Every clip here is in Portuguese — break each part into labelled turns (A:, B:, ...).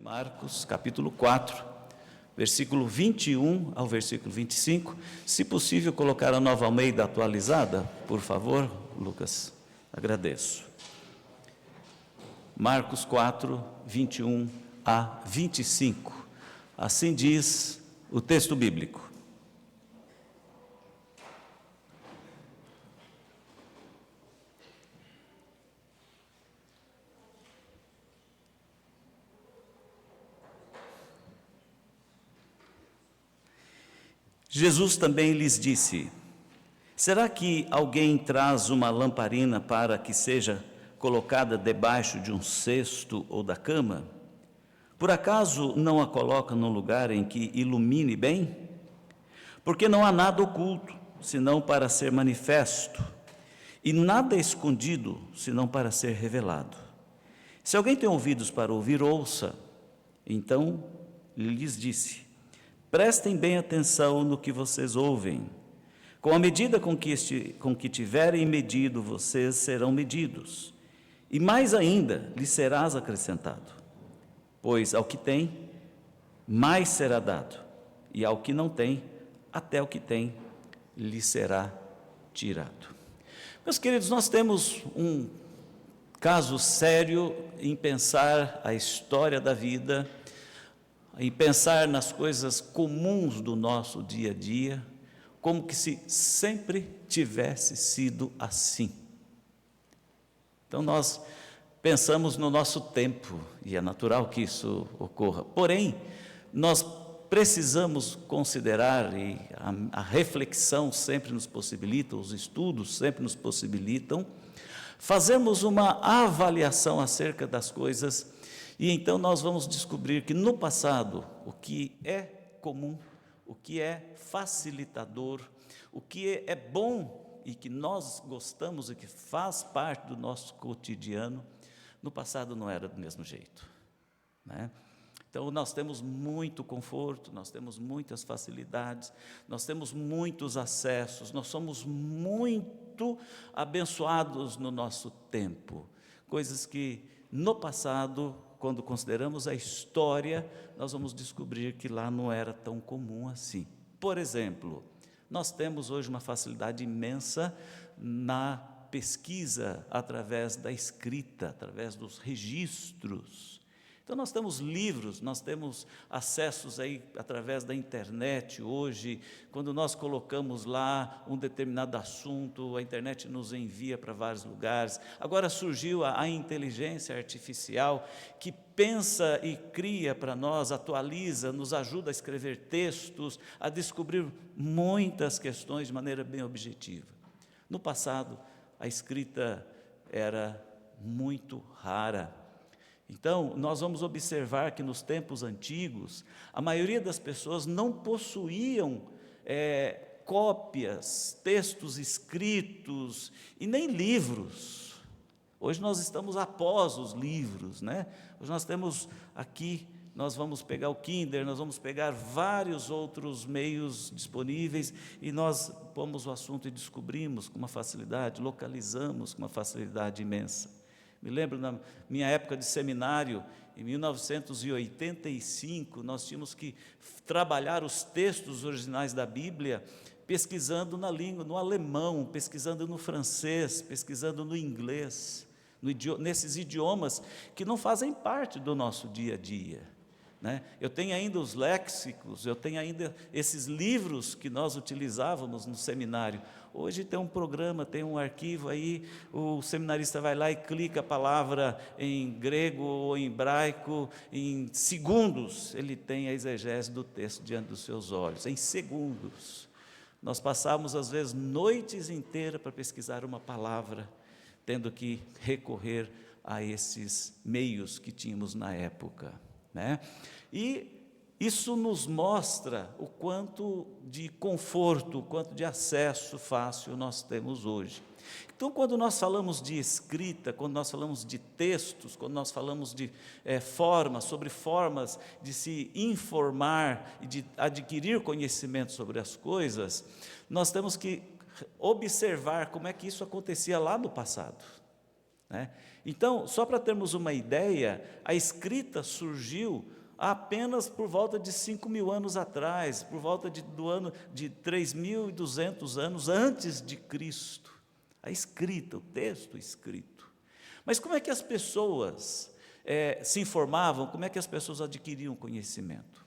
A: Marcos, capítulo 4, versículo 21 ao versículo 25. Se possível, colocar a Nova Almeida atualizada, por favor, Lucas, agradeço. Marcos 4, 21 a 25. Assim diz o texto bíblico. Jesus também lhes disse: será que alguém traz uma lamparina para que seja colocada debaixo de um cesto ou da cama? Por acaso não a coloca num lugar em que ilumine bem? Porque não há nada oculto, senão para ser manifesto, e nada escondido, senão para ser revelado. Se alguém tem ouvidos para ouvir, ouça. Então lhes disse: prestem bem atenção no que vocês ouvem. Com a medida com que tiverem medido, vocês serão medidos. E mais ainda, lhes serás acrescentado. Pois ao que tem, mais será dado. E ao que não tem, até o que tem, lhe será tirado. Meus queridos, nós temos um caso sério em pensar a história da vida, em pensar nas coisas comuns do nosso dia a dia, como que se sempre tivesse sido assim. Então nós pensamos no nosso tempo, e é natural que isso ocorra. Porém, nós precisamos considerar, e a reflexão sempre nos possibilita, os estudos sempre nos possibilitam, fazermos uma avaliação acerca das coisas. E então nós vamos descobrir que no passado, o que é comum, o que é facilitador, o que é bom e que nós gostamos e que faz parte do nosso cotidiano, no passado não era do mesmo jeito, né? Então nós temos muito conforto, nós temos muitas facilidades, nós temos muitos acessos, nós somos muito abençoados no nosso tempo, coisas que no passado, quando consideramos a história, nós vamos descobrir que lá não era tão comum assim. Por exemplo, nós temos hoje uma facilidade imensa na pesquisa através da escrita, através dos registros. Então nós temos livros, nós temos acessos aí através da internet hoje. Quando nós colocamos lá um determinado assunto, a internet nos envia para vários lugares. Agora surgiu a inteligência artificial que pensa e cria para nós, atualiza, nos ajuda a escrever textos, a descobrir muitas questões de maneira bem objetiva. No passado, a escrita era muito rara. Então, nós vamos observar que nos tempos antigos, a maioria das pessoas não possuíam cópias, textos escritos e nem livros. Hoje nós estamos após os livros, né? Hoje nós temos aqui, nós vamos pegar o Kindle, nós vamos pegar vários outros meios disponíveis e nós pomos o assunto e descobrimos com uma facilidade, localizamos com uma facilidade imensa. Me lembro, na minha época de seminário, em 1985, nós tínhamos que trabalhar os textos originais da Bíblia, pesquisando na língua, no alemão, pesquisando no francês, pesquisando no inglês, nesses idiomas que não fazem parte do nosso dia a dia, né? Eu tenho ainda os léxicos, eu tenho ainda esses livros que nós utilizávamos no seminário. Hoje tem um programa, tem um arquivo aí, o seminarista vai lá e clica a palavra em grego ou em hebraico, em segundos ele tem a exegese do texto diante dos seus olhos, em segundos. Nós passávamos às vezes noites inteiras para pesquisar uma palavra, tendo que recorrer a esses meios que tínhamos na época, né? E isso nos mostra o quanto de conforto, o quanto de acesso fácil nós temos hoje. Então, quando nós falamos de escrita, quando nós falamos de textos, quando nós falamos de formas, sobre formas de se informar e de adquirir conhecimento sobre as coisas, nós temos que observar como é que isso acontecia lá no passado. né? Então, só para termos uma ideia, a escrita surgiu apenas por volta de 5.000 anos atrás, por volta do ano de 3.200 anos antes de Cristo. A escrita, o texto escrito. Mas como é que as pessoas se informavam, como é que as pessoas adquiriam conhecimento?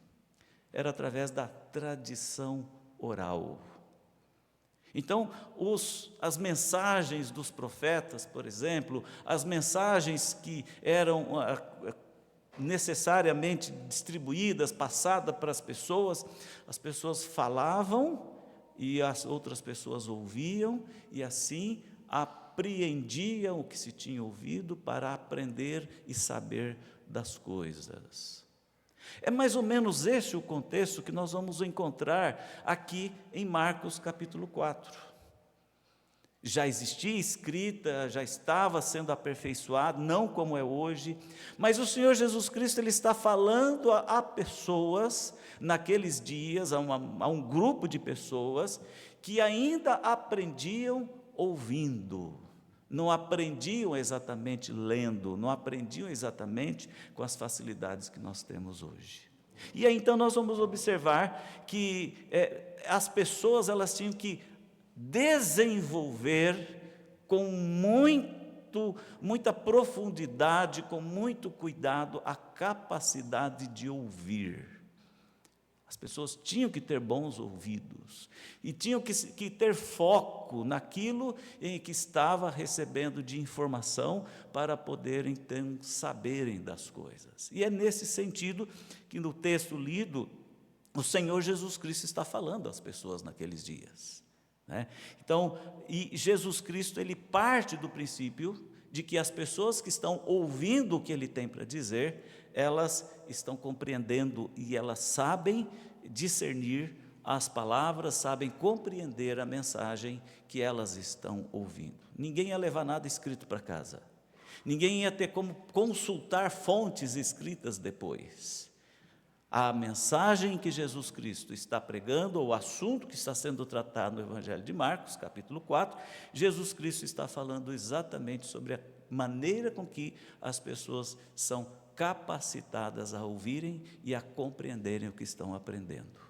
A: Era através da tradição oral. Então, as mensagens dos profetas, por exemplo, as mensagens que eram necessariamente distribuídas, passadas para as pessoas falavam e as outras pessoas ouviam, e assim apreendiam o que se tinha ouvido para aprender e saber das coisas. É mais ou menos esse o contexto que nós vamos encontrar aqui em Marcos capítulo 4. Já existia escrita, já estava sendo aperfeiçoado, não como é hoje, mas o Senhor Jesus Cristo ele está falando a pessoas, naqueles dias, a um grupo de pessoas, que ainda aprendiam ouvindo, não aprendiam exatamente lendo, não aprendiam exatamente com as facilidades que nós temos hoje. E aí então nós vamos observar que as pessoas elas tinham que desenvolver com muita profundidade, com muito cuidado, a capacidade de ouvir. As pessoas tinham que ter bons ouvidos e tinham que ter foco naquilo em que estava recebendo de informação para poderem então saberem das coisas. E é nesse sentido que no texto lido, o Senhor Jesus Cristo está falando às pessoas naqueles dias, né? Então, e Jesus Cristo ele parte do princípio de que as pessoas que estão ouvindo o que Ele tem para dizer, elas estão compreendendo e elas sabem discernir as palavras, sabem compreender a mensagem que elas estão ouvindo. Ninguém ia levar nada escrito para casa, ninguém ia ter como consultar fontes escritas depois. A mensagem que Jesus Cristo está pregando, ou o assunto que está sendo tratado no Evangelho de Marcos, capítulo 4, Jesus Cristo está falando exatamente sobre a maneira com que as pessoas são capacitadas a ouvirem e a compreenderem o que estão aprendendo,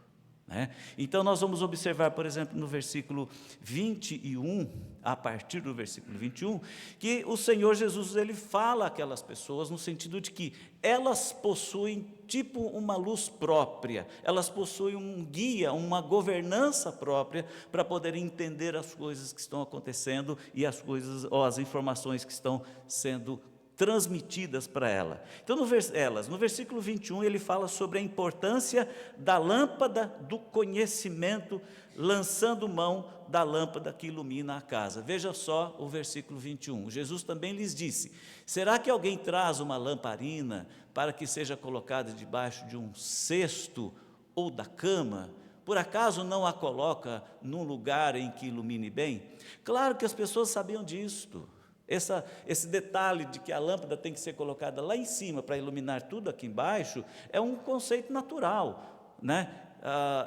A: né? Então nós vamos observar, por exemplo, no versículo 21, a partir do versículo 21, que o Senhor Jesus ele fala àquelas pessoas no sentido de que elas possuem tipo uma luz própria, elas possuem um guia, uma governança própria para poder entender as coisas que estão acontecendo e as coisas ou as informações que estão sendo transmitidas para ela. Então, no versículo 21, ele fala sobre a importância da lâmpada do conhecimento, lançando mão da lâmpada que ilumina a casa. Veja só o versículo 21. Jesus também lhes disse: será que alguém traz uma lamparina para que seja colocada debaixo de um cesto ou da cama? Por acaso não a coloca num lugar em que ilumine bem? Claro que as pessoas sabiam disto. Esse detalhe de que a lâmpada tem que ser colocada lá em cima para iluminar tudo aqui embaixo é um conceito natural, né?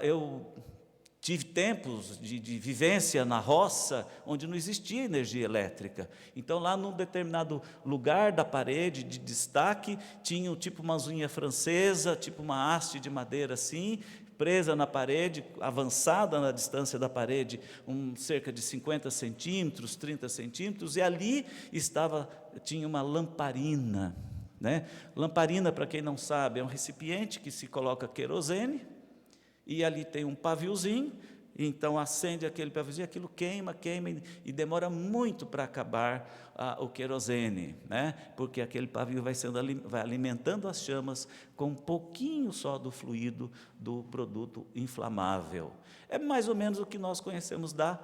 A: Eu tive tempos de vivência na roça onde não existia energia elétrica. Então lá num determinado lugar da parede de destaque tinha tipo uma unha francesa, tipo uma haste de madeira assim, presa na parede, avançada na distância da parede, cerca de 50 centímetros, 30 centímetros, e ali tinha uma lamparina, né? Lamparina, para quem não sabe, é um recipiente que se coloca querosene, e ali tem um paviozinho, então acende aquele paviozinho, aquilo queima e demora muito para acabar o querosene, né? Porque aquele pavio vai alimentando as chamas com um pouquinho só do fluido do produto inflamável. É mais ou menos o que nós conhecemos da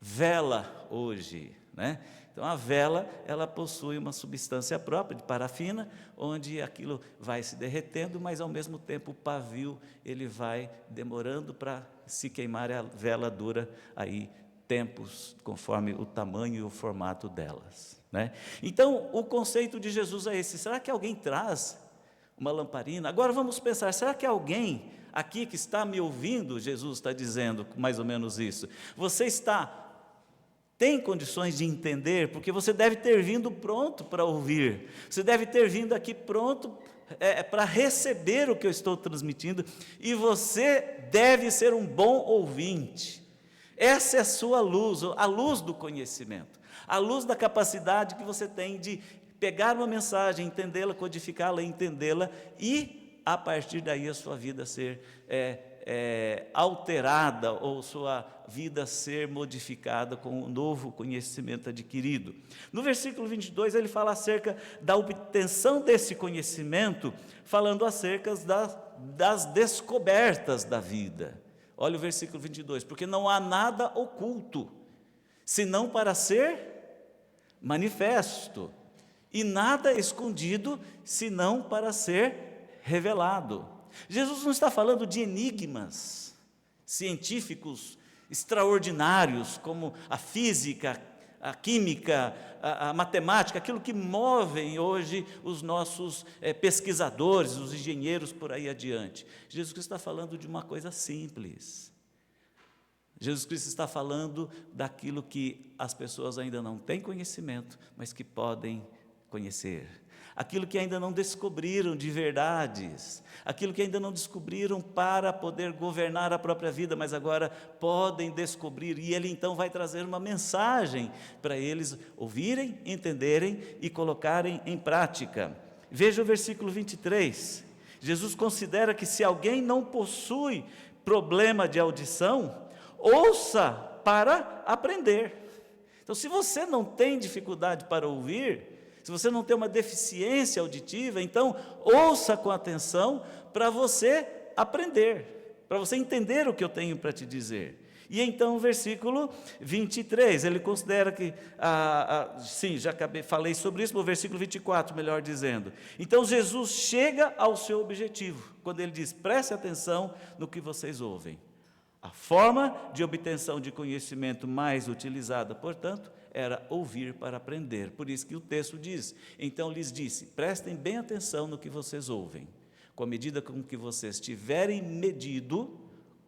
A: vela hoje, né? Então a vela ela possui uma substância própria de parafina, onde aquilo vai se derretendo, mas ao mesmo tempo o pavio ele vai demorando para se queimar, e a vela dura aí tempos conforme o tamanho e o formato delas, né? Então o conceito de Jesus é esse: será que alguém traz uma lamparina? Agora vamos pensar, será que alguém aqui que está me ouvindo, Jesus está dizendo mais ou menos isso, você está tem condições de entender, porque você deve ter vindo pronto para ouvir, você deve ter vindo aqui pronto para receber o que eu estou transmitindo, e você deve ser um bom ouvinte. Essa é a luz do conhecimento, a luz da capacidade que você tem de pegar uma mensagem, entendê-la, codificá-la, entendê-la, e a partir daí a sua vida ser alterada, ou sua vida ser modificada com o novo conhecimento adquirido. No versículo 22, ele fala acerca da obtenção desse conhecimento, falando acerca das descobertas da vida. Olha o versículo 22, porque não há nada oculto, senão para ser manifesto, e nada escondido, senão para ser revelado. Jesus não está falando de enigmas científicos extraordinários, como a física, a química, a matemática, aquilo que movem hoje os nossos pesquisadores, os engenheiros por aí adiante. Jesus Cristo está falando de uma coisa simples. Jesus Cristo está falando daquilo que as pessoas ainda não têm conhecimento, mas que podem conhecer. Aquilo que ainda não descobriram de verdades, aquilo que ainda não descobriram para poder governar a própria vida, mas agora podem descobrir, e Ele então vai trazer uma mensagem para eles ouvirem, entenderem e colocarem em prática. Veja o versículo 23, Jesus considera que se alguém não possui problema de audição, ouça para aprender. Então, se você não tem dificuldade para ouvir, se você não tem uma deficiência auditiva, então ouça com atenção para você aprender, para você entender o que eu tenho para te dizer. E então o versículo 23, ele considera que, sim, falei sobre isso, no versículo 24, melhor dizendo. Então Jesus chega ao seu objetivo, quando ele diz, preste atenção no que vocês ouvem. A forma de obtenção de conhecimento mais utilizada, portanto, era ouvir para aprender. Por isso que o texto diz, então lhes disse, prestem bem atenção no que vocês ouvem. Com a medida com que vocês tiverem medido,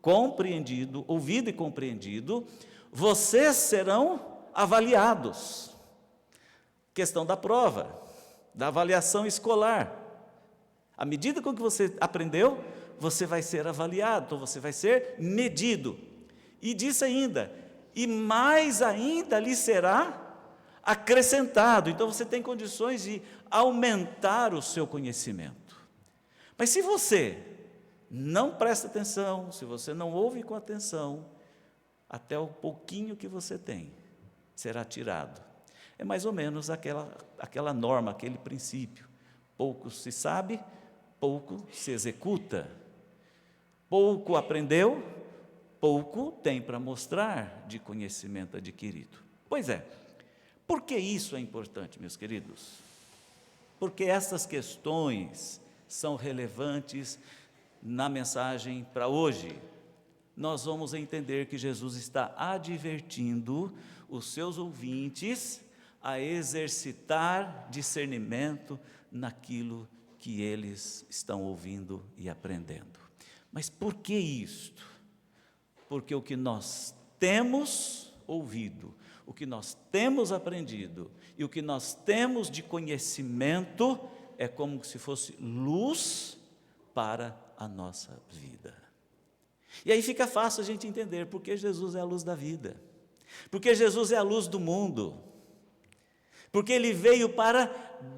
A: compreendido, ouvido e compreendido, vocês serão avaliados. Questão da prova, da avaliação escolar. À medida com que você aprendeu, você vai ser avaliado, então você vai ser medido. E disse ainda, e mais ainda lhe será acrescentado. Então você tem condições de aumentar o seu conhecimento. Mas se você não presta atenção, se você não ouve com atenção, até o pouquinho que você tem será tirado. É mais ou menos aquela norma, aquele princípio. Pouco se sabe, pouco se executa. Pouco aprendeu, pouco tem para mostrar de conhecimento adquirido. Pois é, por que isso é importante, meus queridos? Porque essas questões são relevantes na mensagem para hoje. Nós vamos entender que Jesus está advertindo os seus ouvintes a exercitar discernimento naquilo que eles estão ouvindo e aprendendo. Mas por que isto? Porque o que nós temos ouvido, o que nós temos aprendido e o que nós temos de conhecimento é como se fosse luz para a nossa vida. E aí fica fácil a gente entender porque Jesus é a luz da vida, porque Jesus é a luz do mundo, porque Ele veio para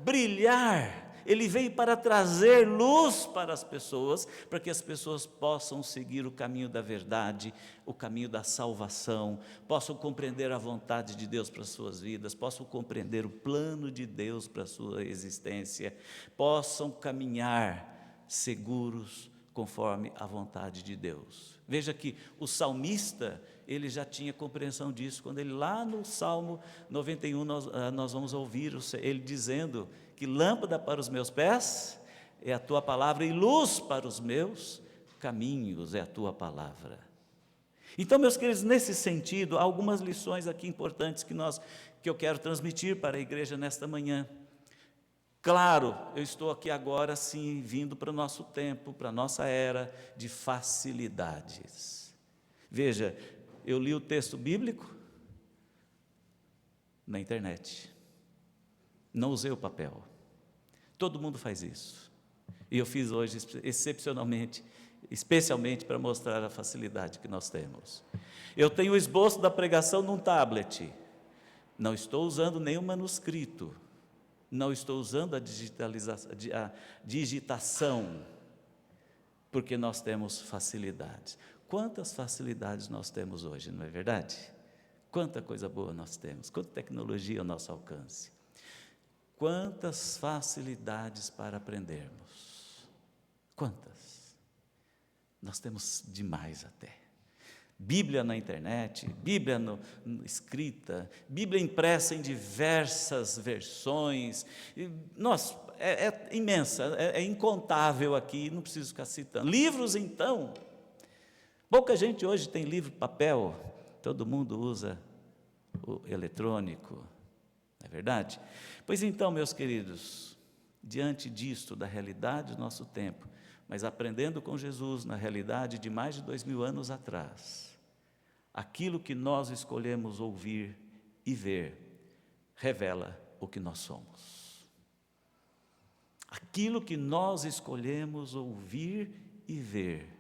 A: brilhar, Ele veio para trazer luz para as pessoas, para que as pessoas possam seguir o caminho da verdade, o caminho da salvação, possam compreender a vontade de Deus para as suas vidas, possam compreender o plano de Deus para a sua existência, possam caminhar seguros conforme a vontade de Deus. Veja que o salmista, ele já tinha compreensão disso, quando ele lá no Salmo 91, nós vamos ouvir ele dizendo que lâmpada para os meus pés é a tua palavra e luz para os meus caminhos é a tua palavra. Então, meus queridos, nesse sentido, há algumas lições aqui importantes que eu quero transmitir para a igreja nesta manhã. Claro, eu estou aqui agora, sim, vindo para o nosso tempo, para a nossa era de facilidades. Veja, eu li o texto bíblico, na internet. Não usei o papel. Todo mundo faz isso. E eu fiz hoje excepcionalmente, especialmente para mostrar a facilidade que nós temos. Eu tenho o esboço da pregação num tablet. Não estou usando nenhum manuscrito. Não estou usando a digitação, porque nós temos facilidades. Quantas facilidades nós temos hoje, não é verdade? Quanta coisa boa nós temos, quanta tecnologia ao nosso alcance. Quantas facilidades para aprendermos. Quantas? Nós temos demais até. Bíblia na internet, Bíblia escrita, Bíblia impressa em diversas versões. Nossa, é imensa, é incontável aqui, não preciso ficar citando. Livros, então. Pouca gente hoje tem livro papel, todo mundo usa o eletrônico, não é verdade? Pois então, meus queridos, diante disto, da realidade do nosso tempo, mas aprendendo com Jesus na realidade de mais de 2000 anos atrás, aquilo que nós escolhemos ouvir e ver, revela o que nós somos. Aquilo que nós escolhemos ouvir e ver,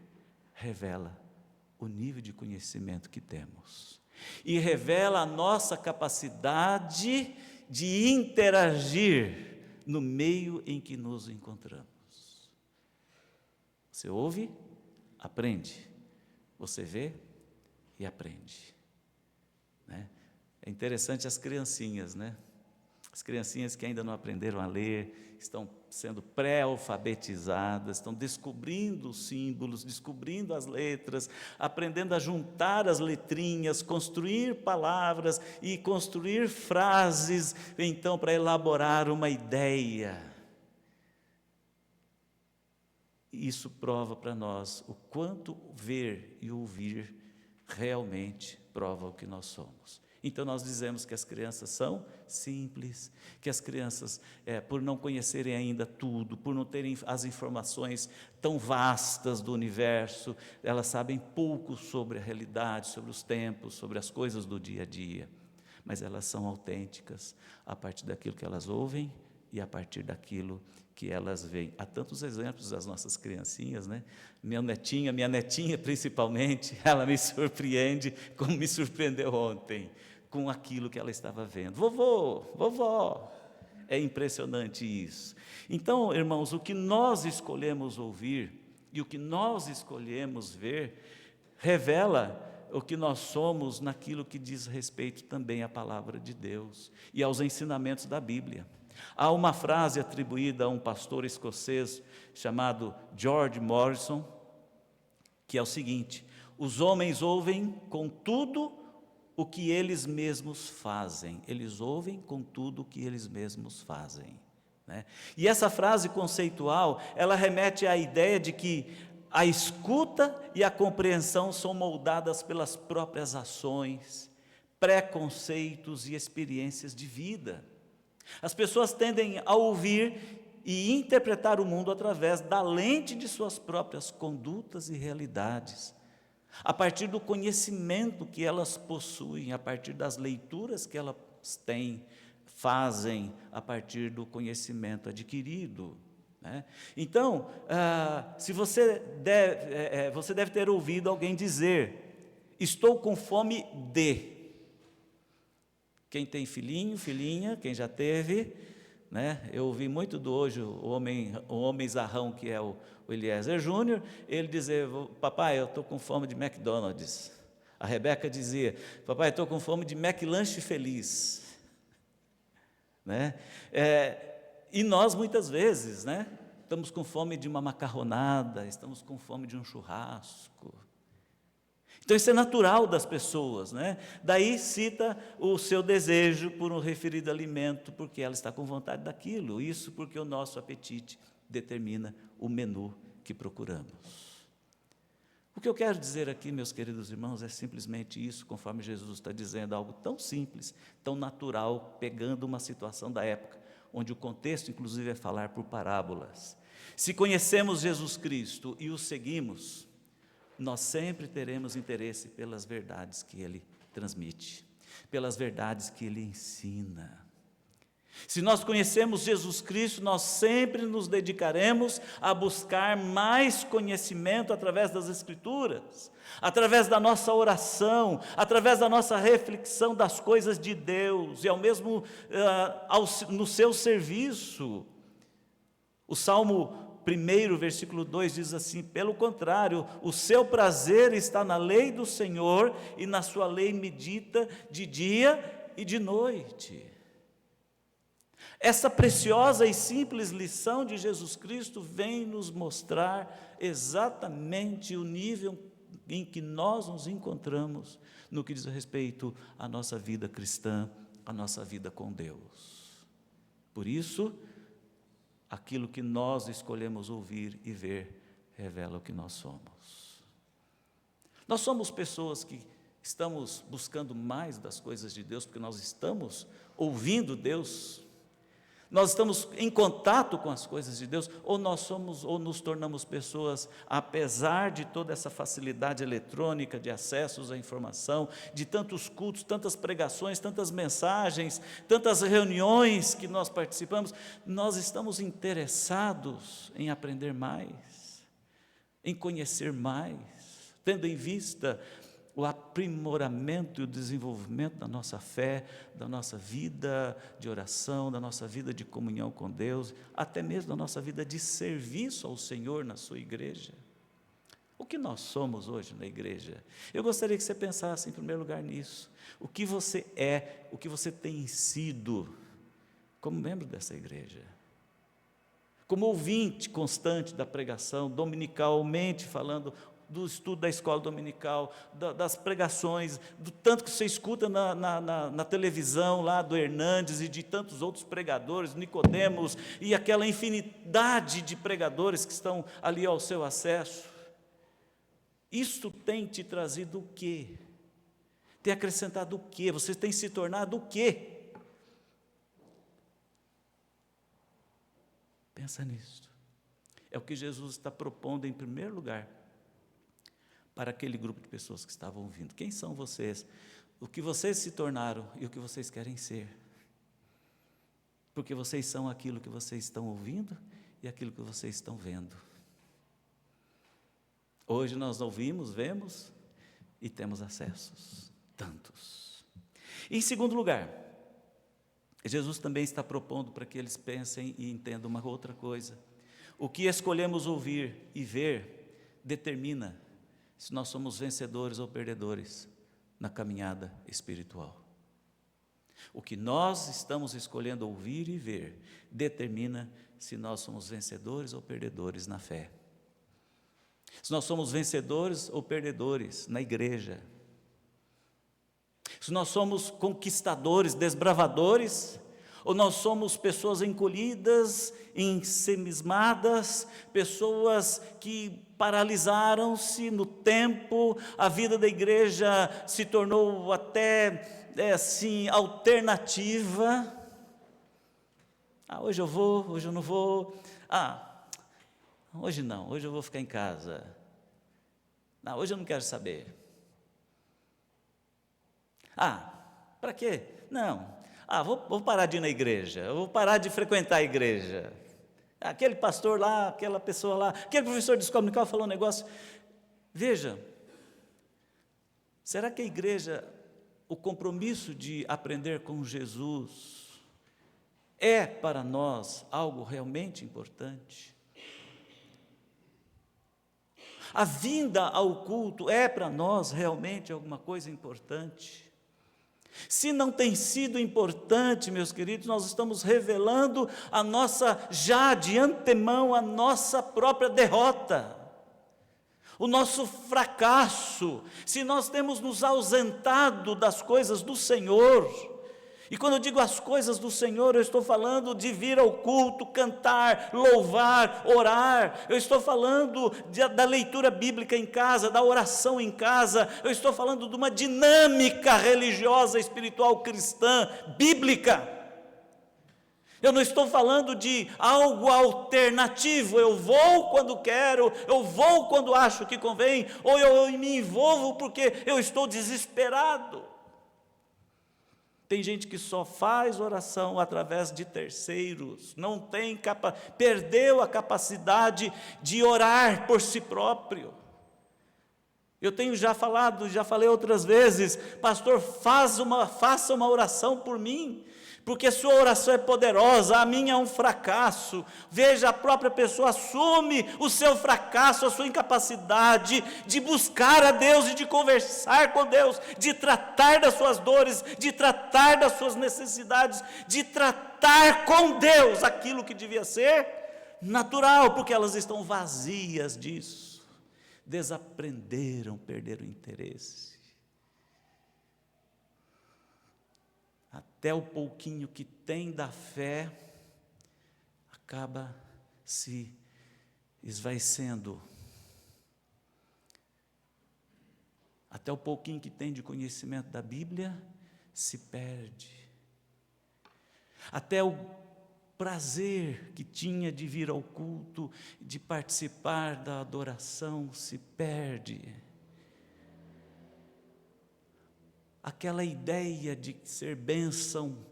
A: revela o nível de conhecimento que temos. E revela a nossa capacidade de interagir no meio em que nos encontramos. Você ouve, aprende. Você vê e aprende. Né? É interessante as criancinhas, né? As criancinhas que ainda não aprenderam a ler, estão sendo pré-alfabetizadas, estão descobrindo os símbolos, descobrindo as letras, aprendendo a juntar as letrinhas, construir palavras e construir frases, então, para elaborar uma ideia. Isso prova para nós o quanto ver e ouvir realmente prova o que nós somos. Então nós dizemos que as crianças são simples, que as crianças, por não conhecerem ainda tudo, por não terem as informações tão vastas do universo, elas sabem pouco sobre a realidade, sobre os tempos, sobre as coisas do dia a dia, mas elas são autênticas a partir daquilo que elas ouvem e a partir daquilo que elas veem. Há tantos exemplos das nossas criancinhas, né? Minha netinha principalmente, ela me surpreende, como me surpreendeu ontem, com aquilo que ela estava vendo. Vovó, é impressionante isso. Então, irmãos, o que nós escolhemos ouvir e o que nós escolhemos ver, revela o que nós somos naquilo que diz respeito também à palavra de Deus e aos ensinamentos da Bíblia. Há uma frase atribuída a um pastor escocês chamado George Morrison, que é o seguinte: os homens ouvem com tudo o que eles mesmos fazem. Eles ouvem com tudo o que eles mesmos fazem. Né? E essa frase conceitual, ela remete à ideia de que a escuta e a compreensão são moldadas pelas próprias ações, preconceitos e experiências de vida. As pessoas tendem a ouvir e interpretar o mundo através da lente de suas próprias condutas e realidades, a partir do conhecimento que elas possuem, a partir das leituras que elas têm, fazem a partir do conhecimento adquirido. Né? Então, se você deve ter ouvido alguém dizer: estou com fome de... Quem tem filhinho, filhinha, quem já teve, né? Eu ouvi muito do hoje o homem zarrão, que é o Eliezer Júnior, ele dizer: papai, eu estou com fome de McDonald's. A Rebeca dizia: papai, estou com fome de McLanche Feliz. Né? E nós muitas vezes, né, estamos com fome de uma macarronada, estamos com fome de um churrasco. Então isso é natural das pessoas, né? Daí cita o seu desejo por um referido alimento, porque ela está com vontade daquilo. Isso porque o nosso apetite determina o menu que procuramos. O que eu quero dizer aqui, meus queridos irmãos, é simplesmente isso, conforme Jesus está dizendo, algo tão simples, tão natural, pegando uma situação da época, onde o contexto, inclusive, é falar por parábolas. Se conhecemos Jesus Cristo e o seguimos, nós sempre teremos interesse pelas verdades que Ele transmite. pelas verdades que Ele ensina. Se nós conhecemos Jesus Cristo, nós sempre nos dedicaremos a buscar mais conhecimento através das Escrituras, através da nossa oração, através da nossa reflexão das coisas de Deus, e ao mesmo no seu serviço. O Salmo 1, versículo 2 diz assim: pelo contrário, o seu prazer está na lei do Senhor, e na sua lei medita de dia e de noite. Essa preciosa e simples lição de Jesus Cristo vem nos mostrar exatamente o nível em que nós nos encontramos no que diz respeito à nossa vida cristã, à nossa vida com Deus. Por isso, aquilo que nós escolhemos ouvir e ver revela o que nós somos. Nós somos pessoas que estamos buscando mais das coisas de Deus porque nós estamos ouvindo Deus. Nós estamos em contato com as coisas de Deus, ou nos tornamos pessoas, apesar de toda essa facilidade eletrônica de acessos à informação, de tantos cultos, tantas pregações, tantas mensagens, tantas reuniões que nós participamos, nós estamos interessados em aprender mais, em conhecer mais, tendo em vista o aprimoramento e o desenvolvimento da nossa fé, da nossa vida de oração, da nossa vida de comunhão com Deus, até mesmo da nossa vida de serviço ao Senhor na sua igreja. O que nós somos hoje na igreja? Eu gostaria que você pensasse em primeiro lugar nisso. O que você é, o que você tem sido como membro dessa igreja? Como ouvinte constante da pregação, dominicalmente falando do estudo da escola dominical, das pregações, do tanto que você escuta na televisão lá do Hernandes e de tantos outros pregadores, Nicodemos, e aquela infinidade de pregadores que estão ali ao seu acesso. Isso tem te trazido o quê? Tem acrescentado o quê? Você tem se tornado o quê? Pensa nisso. É o que Jesus está propondo em primeiro lugar para aquele grupo de pessoas que estavam ouvindo. Quem são vocês? O que vocês se tornaram e o que vocês querem ser? Porque vocês são aquilo que vocês estão ouvindo e aquilo que vocês estão vendo. Hoje nós ouvimos, vemos e temos acessos, tantos. Em segundo lugar, Jesus também está propondo para que eles pensem e entendam uma outra coisa. O que escolhemos ouvir e ver determina se nós somos vencedores ou perdedores na caminhada espiritual. O que nós estamos escolhendo ouvir e ver determina se nós somos vencedores ou perdedores na fé. Se nós somos vencedores ou perdedores na igreja. Se nós somos conquistadores, desbravadores, ou nós somos pessoas encolhidas, ensimismadas, pessoas que paralisaram-se no tempo, a vida da igreja se tornou até assim, alternativa. Hoje eu vou, hoje eu não vou. Hoje não, hoje eu vou ficar em casa. Hoje eu não quero saber. Para quê? Não. Vou parar de ir na igreja, eu vou parar de frequentar a igreja. Aquele pastor lá, aquela pessoa lá, aquele professor de escola dominical falou um negócio. Veja, será que a igreja, o compromisso de aprender com Jesus, é para nós algo realmente importante? A vinda ao culto é para nós realmente alguma coisa importante? Se não tem sido importante, meus queridos, nós estamos revelando já de antemão, a nossa própria derrota, o nosso fracasso, se nós temos nos ausentado das coisas do Senhor. E quando eu digo as coisas do Senhor, eu estou falando de vir ao culto, cantar, louvar, orar. Eu estou falando da leitura bíblica em casa, da oração em casa. Eu estou falando de uma dinâmica religiosa, espiritual, cristã, bíblica. Eu não estou falando de algo alternativo. Eu vou quando quero, eu vou quando acho que convém, ou eu me envolvo porque eu estou desesperado. Tem gente que só faz oração através de terceiros, perdeu a capacidade de orar por si próprio. Eu tenho já falei outras vezes, pastor, faça uma oração por mim, porque sua oração é poderosa, a minha é um fracasso. Veja, a própria pessoa assume o seu fracasso, a sua incapacidade de buscar a Deus e de conversar com Deus, de tratar das suas dores, de tratar das suas necessidades, de tratar com Deus aquilo que devia ser natural, porque elas estão vazias disso, desaprenderam, perderam o interesse. Até o pouquinho que tem da fé acaba se esvaecendo. Até o pouquinho que tem de conhecimento da Bíblia se perde. Até o prazer que tinha de vir ao culto, de participar da adoração se perde. Aquela ideia de ser bênção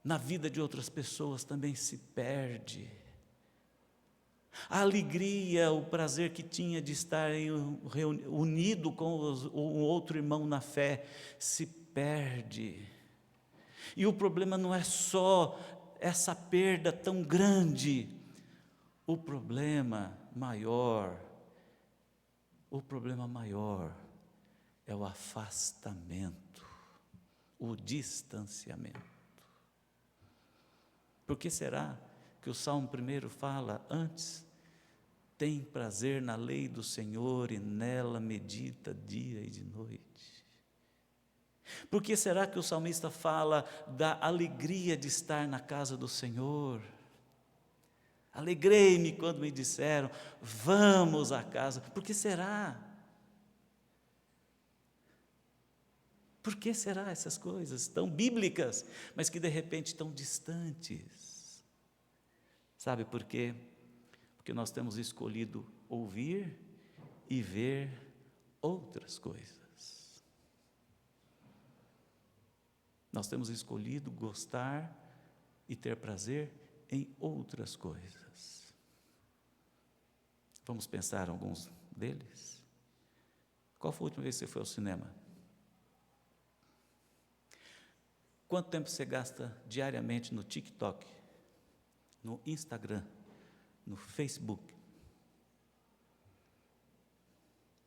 A: na vida de outras pessoas também se perde. A alegria, o prazer que tinha de estar unido com um outro irmão na fé se perde. E o problema não é só essa perda tão grande, o problema maior é o afastamento, o distanciamento. Por que será que o Salmo 1 fala antes? Tem prazer na lei do Senhor e nela medita dia e de noite. Por que será que o salmista fala da alegria de estar na casa do Senhor? Alegrei-me quando me disseram, vamos à casa. Por que será? Por que será essas coisas tão bíblicas, mas que de repente tão distantes? Sabe por quê? Porque nós temos escolhido ouvir e ver outras coisas. Nós temos escolhido gostar e ter prazer em outras coisas. Vamos pensar alguns deles? Qual foi a última vez que você foi ao cinema? Quanto tempo você gasta diariamente no TikTok, no Instagram, no Facebook?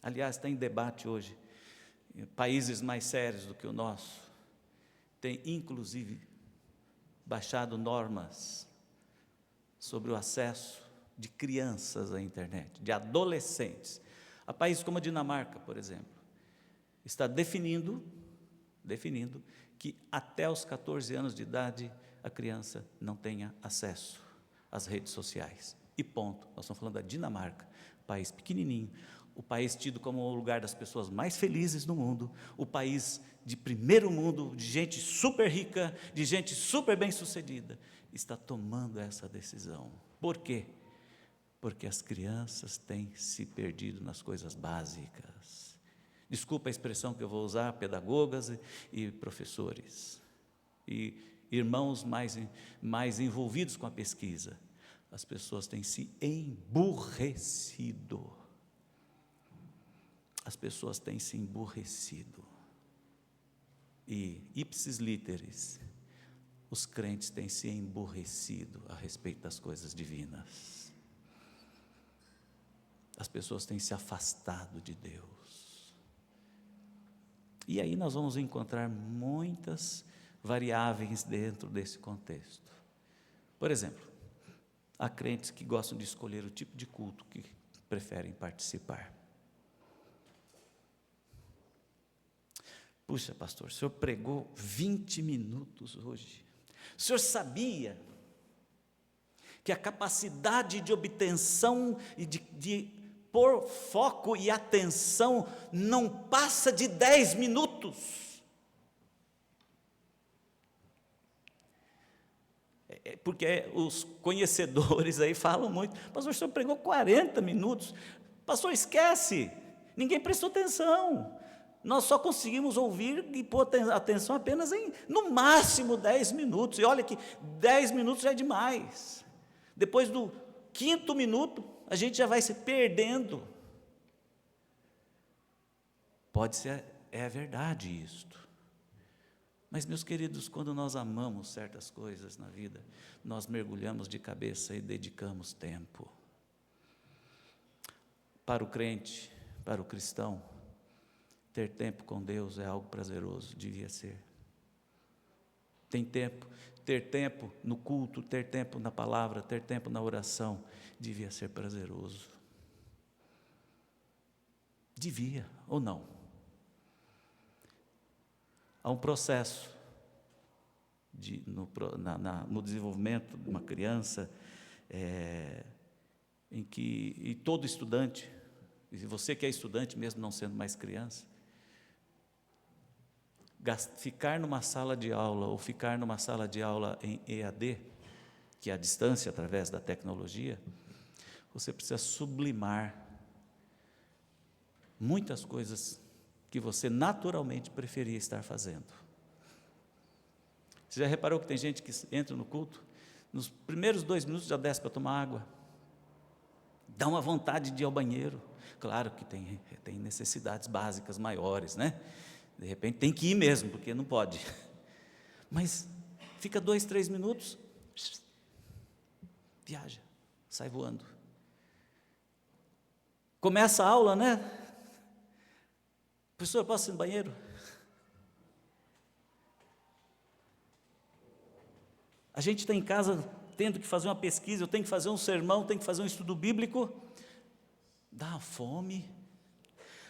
A: Aliás, está em debate hoje, em países mais sérios do que o nosso, tem inclusive baixado normas sobre o acesso de crianças à internet, de adolescentes. Há países como a Dinamarca, por exemplo, está definindo que até os 14 anos de idade a criança não tenha acesso às redes sociais. E ponto. Nós estamos falando da Dinamarca, país pequenininho, o país tido como o lugar das pessoas mais felizes do mundo, o país de primeiro mundo, de gente super rica, de gente super bem-sucedida, está tomando essa decisão. Por quê? Porque as crianças têm se perdido nas coisas básicas. Desculpa a expressão que eu vou usar, pedagogas e professores, e irmãos mais envolvidos com a pesquisa. As pessoas têm se emburrecido. As pessoas têm se emburrecido. E, ipsis literis, os crentes têm se emburrecido a respeito das coisas divinas. As pessoas têm se afastado de Deus. E aí nós vamos encontrar muitas variáveis dentro desse contexto. Por exemplo, há crentes que gostam de escolher o tipo de culto que preferem participar. Puxa, pastor, o senhor pregou 20 minutos hoje. O senhor sabia que a capacidade de obtenção e de pôr foco e atenção não passa de 10 minutos? Porque os conhecedores aí falam muito, pastor, o senhor pregou 40 minutos. Pastor, esquece, ninguém prestou atenção. Nós só conseguimos ouvir e pôr atenção apenas em, no máximo, 10 minutos. E olha que 10 minutos já é demais. Depois do 5º minuto, a gente já vai se perdendo. Pode ser, é verdade isto. Mas, meus queridos, quando nós amamos certas coisas na vida, nós mergulhamos de cabeça e dedicamos tempo. Para o crente, para o cristão, ter tempo com Deus é algo prazeroso, devia ser. Ter tempo no culto, ter tempo na palavra, ter tempo na oração, devia ser prazeroso. Devia, ou não? Há um processo no desenvolvimento de uma criança, em que, e todo estudante, e você que é estudante, mesmo não sendo mais criança, ficar numa sala de aula, ou ficar numa sala de aula em EAD, que é a distância através da tecnologia, você precisa sublimar muitas coisas que você naturalmente preferia estar fazendo. Você já reparou que tem gente que entra no culto, nos primeiros 2 minutos já desce para tomar água, dá uma vontade de ir ao banheiro. Claro que tem necessidades básicas maiores, né? De repente tem que ir mesmo, porque não pode. Mas fica 2, 3 minutos, viaja, sai voando. Começa a aula, né? Professor, posso ir no banheiro? A gente está em casa tendo que fazer uma pesquisa, eu tenho que fazer um sermão, tenho que fazer um estudo bíblico. Dá fome,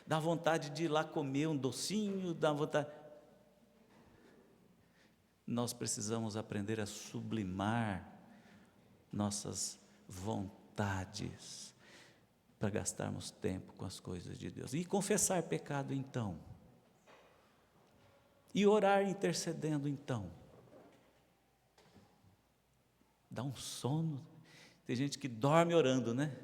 A: dá vontade de ir lá comer um docinho, dá vontade. Nós precisamos aprender a sublimar nossas vontades para gastarmos tempo com as coisas de Deus. E confessar pecado então. E orar intercedendo então. Dá um sono. Tem gente que dorme orando, né?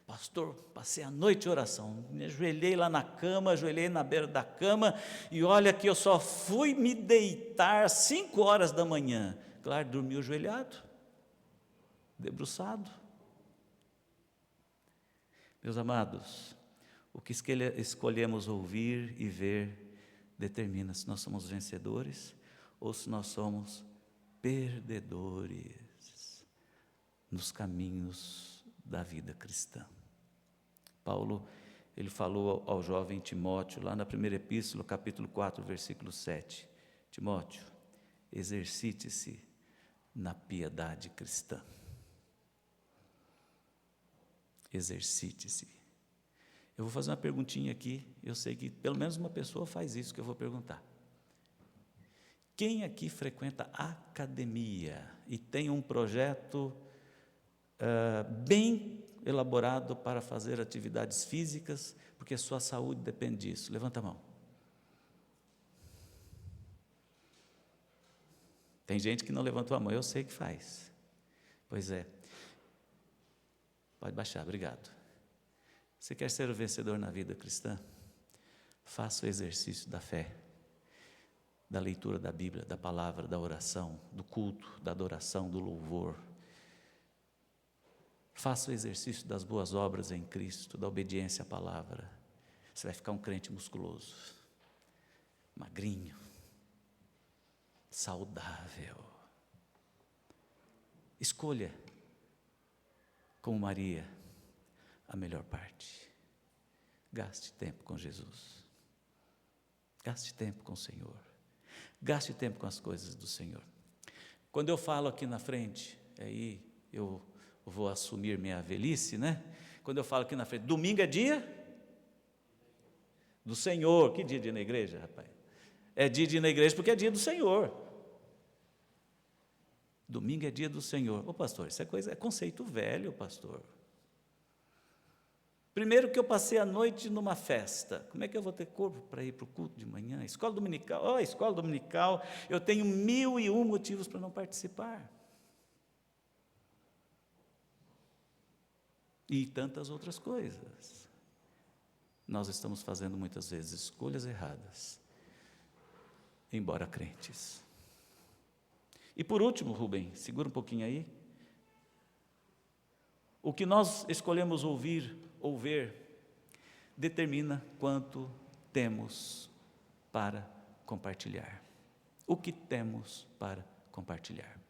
A: Pastor, passei a noite em oração, me ajoelhei lá na cama, ajoelhei na beira da cama, e olha que eu só fui me deitar às 5 horas da manhã. Claro, dormi ajoelhado, debruçado. Meus amados, o que escolhemos ouvir e ver determina se nós somos vencedores ou se nós somos perdedores nos caminhos da vida cristã. Paulo, ele falou ao jovem Timóteo, lá na primeira epístola, capítulo 4, versículo 7, Timóteo, exercite-se na piedade cristã. Exercite-se. Eu vou fazer uma perguntinha aqui, eu sei que pelo menos uma pessoa faz isso que eu vou perguntar. Quem aqui frequenta academia e tem um projeto bem elaborado para fazer atividades físicas, porque a sua saúde depende disso? Levanta a mão. Tem gente que não levantou a mão, eu sei que faz. Pois é. Pode baixar, obrigado. Você quer ser o vencedor na vida cristã? Faça o exercício da fé, da leitura da Bíblia, da palavra, da oração, do culto, da adoração, do louvor. Faça o exercício das boas obras em Cristo, da obediência à palavra. Você vai ficar um crente musculoso, magrinho, saudável. Escolha, como Maria, a melhor parte. Gaste tempo com Jesus. Gaste tempo com o Senhor. Gaste tempo com as coisas do Senhor. Quando eu falo aqui na frente, aí eu vou assumir minha velhice, né? Quando eu falo aqui na frente, domingo é dia do Senhor. Que dia de ir na igreja, rapaz? É dia de ir na igreja porque é dia do Senhor. Domingo é dia do Senhor. Ô pastor, isso é conceito velho, pastor. Primeiro que eu passei a noite numa festa, como é que eu vou ter corpo para ir para o culto de manhã? Escola dominical, eu tenho 1001 motivos para não participar. E tantas outras coisas. nós estamos fazendo muitas vezes escolhas erradas, embora crentes. E por último, Rubem, segura um pouquinho aí. O que nós escolhemos ouvir ou ver determina quanto temos para compartilhar. O que temos para compartilhar?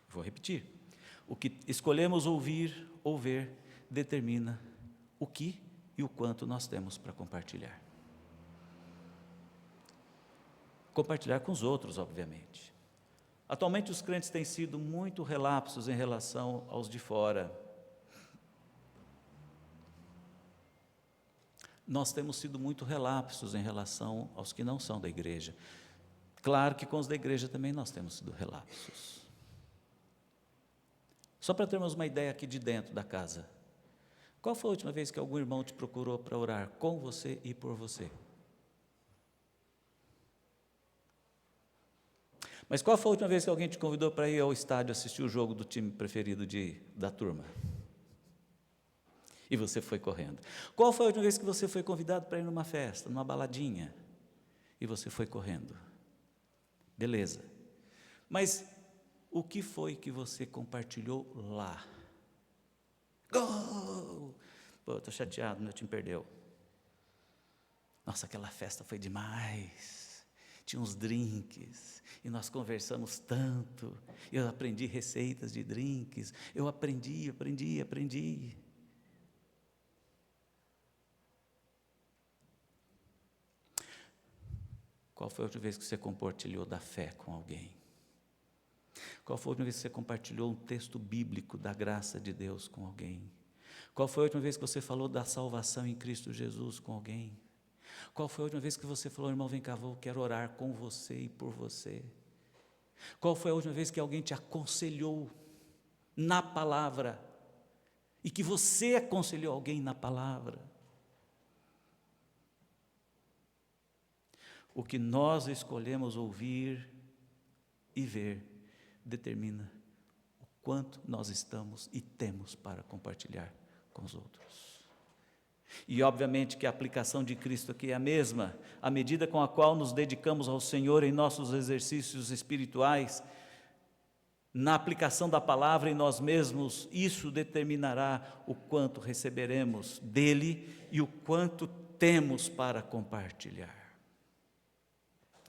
A: Vou repetir. O que escolhemos ouvir ou ver determina o que e o quanto nós temos para compartilhar. Compartilhar com os outros, obviamente. Atualmente os crentes têm sido muito relapsos em relação aos de fora. Nós temos sido muito relapsos em relação aos que não são da igreja. Claro que com os da igreja também nós temos sido relapsos. Só para termos uma ideia aqui de dentro da casa. Qual foi a última vez que algum irmão te procurou para orar com você e por você? Mas qual foi a última vez que alguém te convidou para ir ao estádio assistir o jogo do time preferido da turma? E você foi correndo. Qual foi a última vez que você foi convidado para ir numa festa, numa baladinha? E você foi correndo. Beleza. Mas o que foi que você compartilhou lá? Gol! Pô, estou chateado, meu time perdeu. Nossa, aquela festa foi demais. Tinha uns drinks, e nós conversamos tanto. Eu aprendi receitas de drinks. Eu aprendi. Qual foi a última vez que você compartilhou da fé com alguém? Qual foi a última vez que você compartilhou um texto bíblico da graça de Deus com alguém? Qual foi a última vez que você falou da salvação em Cristo Jesus com alguém? Qual foi a última vez que você falou, irmão, vem cá, eu quero orar com você e por você? Qual foi a última vez que alguém te aconselhou na palavra e que você aconselhou alguém na palavra? O que nós escolhemos ouvir e ver determina o quanto nós estamos e temos para compartilhar com os outros. E obviamente que a aplicação de Cristo aqui é a mesma, à medida com a qual nos dedicamos ao Senhor em nossos exercícios espirituais, na aplicação da palavra em nós mesmos, isso determinará o quanto receberemos dele e o quanto temos para compartilhar.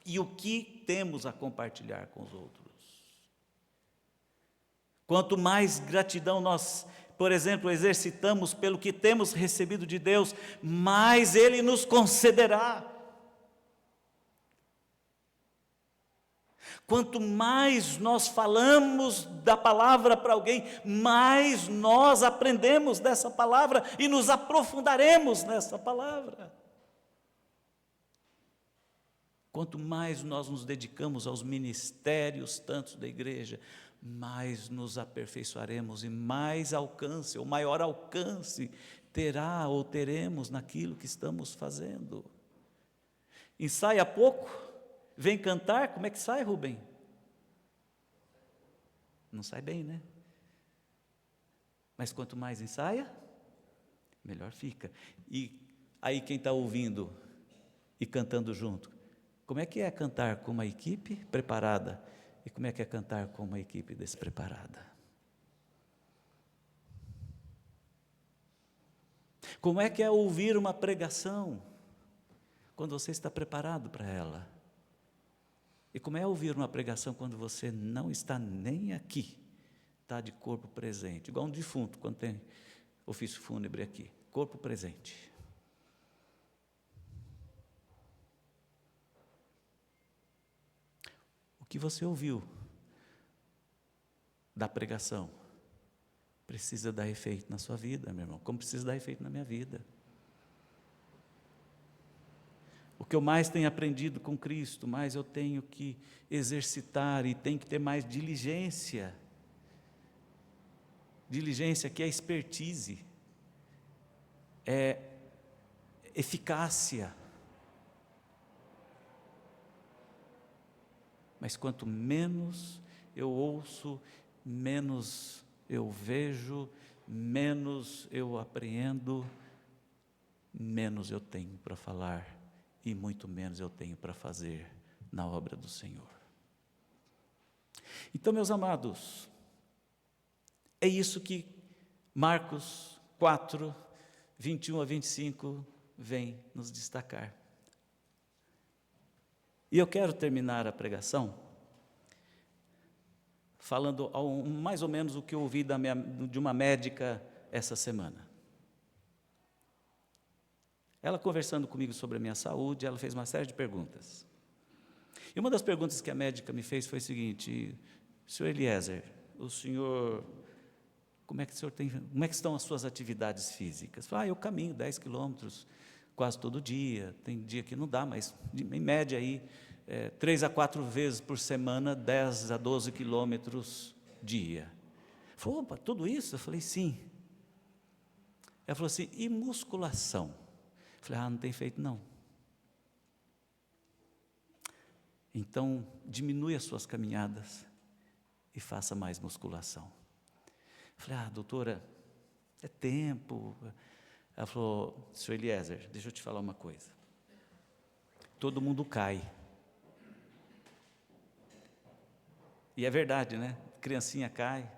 A: E o que temos a compartilhar com os outros? Quanto mais gratidão nós, por exemplo, exercitamos pelo que temos recebido de Deus, mais Ele nos concederá. Quanto mais nós falamos da palavra para alguém, mais nós aprendemos dessa palavra e nos aprofundaremos nessa palavra. Quanto mais nós nos dedicamos aos ministérios tantos da igreja, mais nos aperfeiçoaremos e mais alcance, ou maior alcance terá ou teremos naquilo que estamos fazendo. Ensaia pouco, vem cantar, como é que sai, Rubem? Não sai bem, né? Mas quanto mais ensaia, melhor fica. E aí quem está ouvindo e cantando junto, como é que é cantar com uma equipe preparada e como é que é cantar com uma equipe despreparada? Como é que é ouvir uma pregação quando você está preparado para ela? E como é ouvir uma pregação quando você não está nem aqui, está de corpo presente, igual um defunto quando tem ofício fúnebre aqui, corpo presente. O que você ouviu da pregação precisa dar efeito na sua vida, meu irmão, como precisa dar efeito na minha vida. O que eu mais tenho aprendido com Cristo, mais eu tenho que exercitar e tenho que ter mais diligência. Diligência que é expertise, é eficácia. Mas quanto menos eu ouço, menos eu vejo, menos eu apreendo, menos eu tenho para falar e muito menos eu tenho para fazer na obra do Senhor. Então, meus amados, é isso que Marcos 4, 21 a 25 vem nos destacar. E eu quero terminar a pregação falando mais ou menos o que eu ouvi de uma médica essa semana. Ela conversando comigo sobre a minha saúde, ela fez uma série de perguntas. E uma das perguntas que a médica me fez foi o seguinte: Sr. Eliezer, como é que estão as suas atividades físicas? Eu falei, eu caminho 10 quilômetros quase todo dia, tem dia que não dá, mas em média aí, 3 a 4 vezes por semana, 10 a 12 quilômetros dia. Falou, opa, tudo isso? Eu falei, sim. Ela falou assim, e musculação? Eu falei, não tem feito não. Então, diminui as suas caminhadas e faça mais musculação. Eu falei, doutora, é tempo. Ela falou, Sr. Eliezer, deixa eu te falar uma coisa. Todo mundo cai. E é verdade, né? Criancinha cai,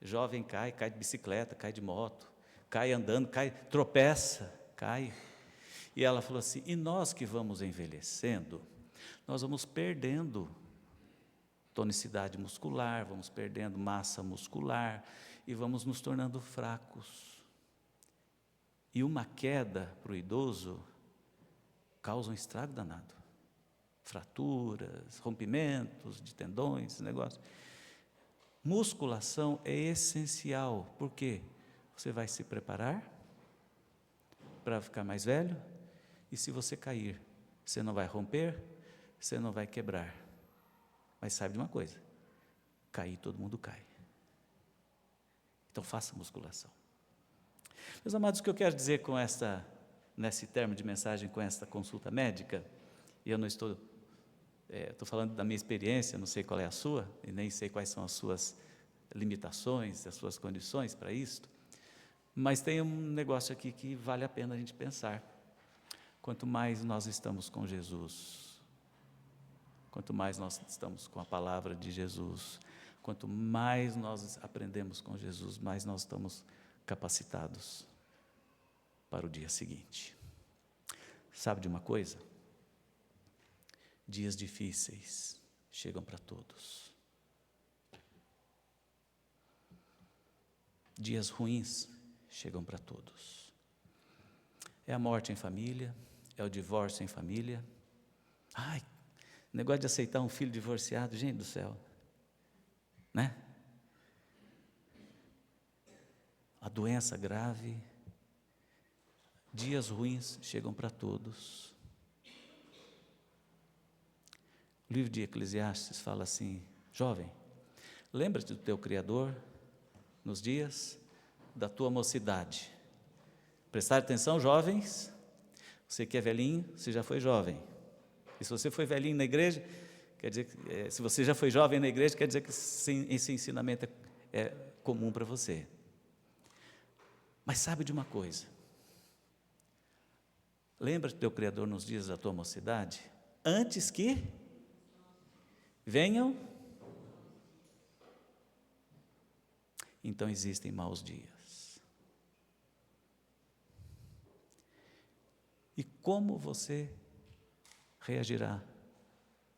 A: jovem cai de bicicleta, cai de moto, cai andando, tropeça, cai. E ela falou assim, e nós que vamos envelhecendo, nós vamos perdendo tonicidade muscular, vamos perdendo massa muscular e vamos nos tornando fracos. E uma queda para o idoso causa um estrago danado. Fraturas, rompimentos de tendões, negócio. Musculação é essencial, porque você vai se preparar para ficar mais velho, e se você cair, você não vai romper, você não vai quebrar. Mas sabe de uma coisa, cair todo mundo cai. Então faça musculação. Meus amados, o que eu quero dizer com nesse termo de mensagem, com esta consulta médica, e eu não estou falando da minha experiência, não sei qual é a sua, e nem sei quais são as suas limitações, as suas condições para isto, mas tem um negócio aqui que vale a pena a gente pensar. Quanto mais nós estamos com Jesus, quanto mais nós estamos com a palavra de Jesus, quanto mais nós aprendemos com Jesus, mais nós estamos capacitados para o dia seguinte. Sabe de uma coisa? Dias difíceis chegam para todos. Dias ruins chegam para todos. É a morte em família, é o divórcio em família. Negócio de aceitar um filho divorciado, gente do céu, né? A doença grave, dias ruins chegam para todos. O livro de Eclesiastes fala assim, jovem, lembra-te do teu Criador nos dias da tua mocidade. Prestar atenção, jovens, você que é velhinho, você já foi jovem. E se você foi velhinho na igreja, quer dizer que, se você já foi jovem na igreja, quer dizer que esse ensinamento é comum para você. Mas sabe de uma coisa, lembra-te do teu Criador nos dias da tua mocidade, antes que venham. Então existem maus dias. E como você reagirá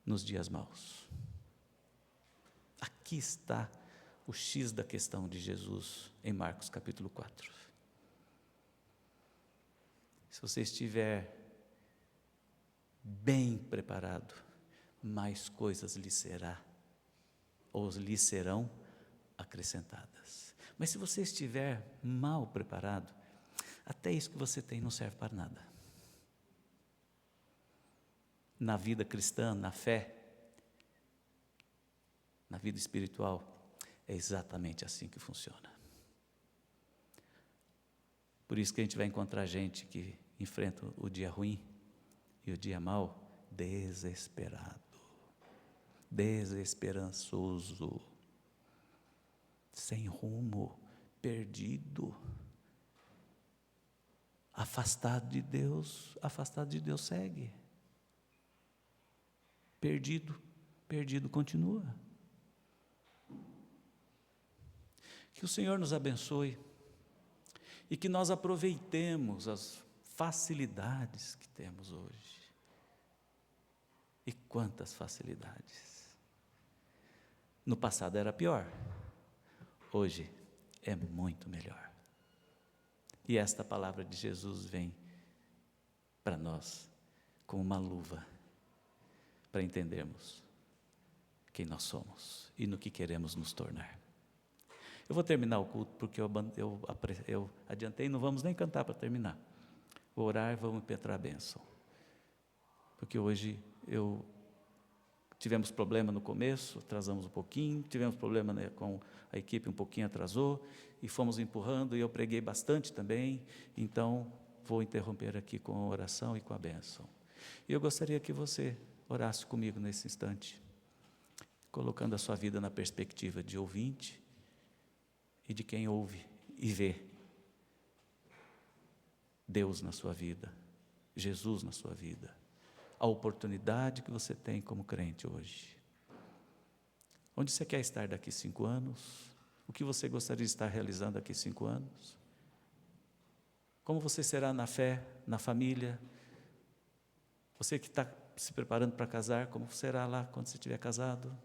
A: nos dias maus? Aqui está o X da questão de Jesus em Marcos capítulo 4. Se você estiver bem preparado, mais coisas lhe serão acrescentadas. Mas se você estiver mal preparado, até isso que você tem não serve para nada. Na vida cristã, na fé, na vida espiritual, é exatamente assim que funciona. Por isso que a gente vai encontrar gente que enfrenta o dia ruim e o dia mau desesperado, desesperançoso, sem rumo, perdido. afastado de Deus segue. Perdido continua. Que o Senhor nos abençoe e que nós aproveitemos as facilidades que temos hoje. E quantas facilidades! No passado era pior, hoje é muito melhor. E esta palavra de Jesus vem para nós como uma luva, para entendermos quem nós somos e no que queremos nos tornar. Eu vou terminar o culto porque eu adiantei, não vamos nem cantar para terminar. Vou orar e vamos impetrar a bênção. Porque hoje tivemos problema no começo, atrasamos um pouquinho, tivemos problema, né, com a equipe, um pouquinho atrasou, e fomos empurrando, e eu preguei bastante também, então vou interromper aqui com a oração e com a bênção. E eu gostaria que você orasse comigo nesse instante, colocando a sua vida na perspectiva de ouvinte e de quem ouve e vê Deus na sua vida, Jesus na sua vida, a oportunidade que você tem como crente hoje. Onde você quer estar daqui 5 anos? O que você gostaria de estar realizando daqui 5 anos? Como você será na fé, na família? Você que está se preparando para casar, como será lá quando você estiver casado?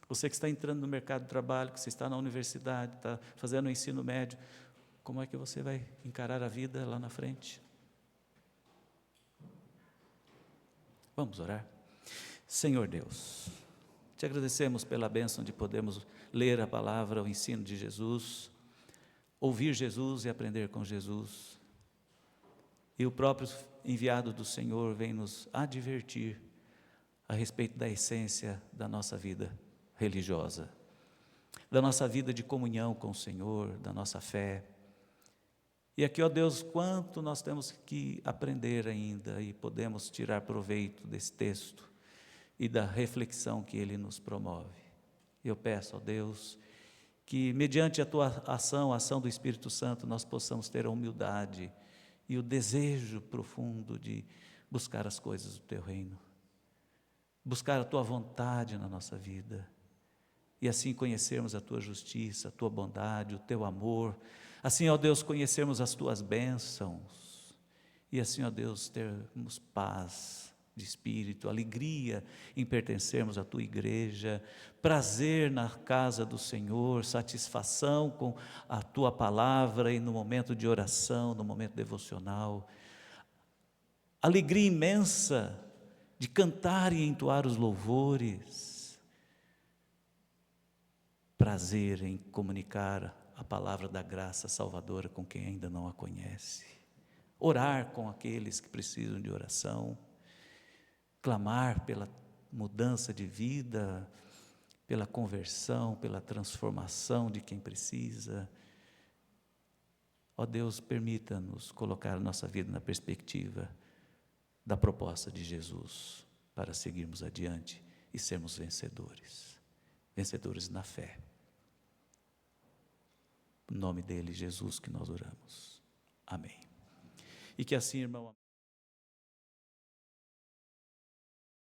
A: Você que está entrando no mercado de trabalho, que você está na universidade, está fazendo o ensino médio, como é que você vai encarar a vida lá na frente? Vamos orar? Senhor Deus, te agradecemos pela bênção de podermos ler a palavra, o ensino de Jesus, ouvir Jesus e aprender com Jesus. E o próprio enviado do Senhor vem nos advertir a respeito da essência da nossa vida religiosa, da nossa vida de comunhão com o Senhor, da nossa fé. E aqui, ó Deus, quanto nós temos que aprender ainda e podemos tirar proveito desse texto e da reflexão que ele nos promove. Eu peço, ó Deus, que mediante a tua ação, a ação do Espírito Santo, nós possamos ter a humildade e o desejo profundo de buscar as coisas do teu reino, buscar a tua vontade na nossa vida, e assim conhecermos a tua justiça, a tua bondade, o teu amor. Assim, ó Deus, conhecermos as tuas bênçãos, e assim, ó Deus, termos paz de espírito, alegria em pertencermos à tua igreja, prazer na casa do Senhor, satisfação com a tua palavra e no momento de oração, no momento devocional, alegria imensa de cantar e entoar os louvores, prazer em comunicar a palavra da graça salvadora com quem ainda não a conhece, orar com aqueles que precisam de oração, clamar pela mudança de vida, pela conversão, pela transformação de quem precisa. Ó Deus, permita-nos colocar a nossa vida na perspectiva da proposta de Jesus, para seguirmos adiante e sermos vencedores na fé. Em nome dele, Jesus, que nós oramos. Amém. E que assim, irmão...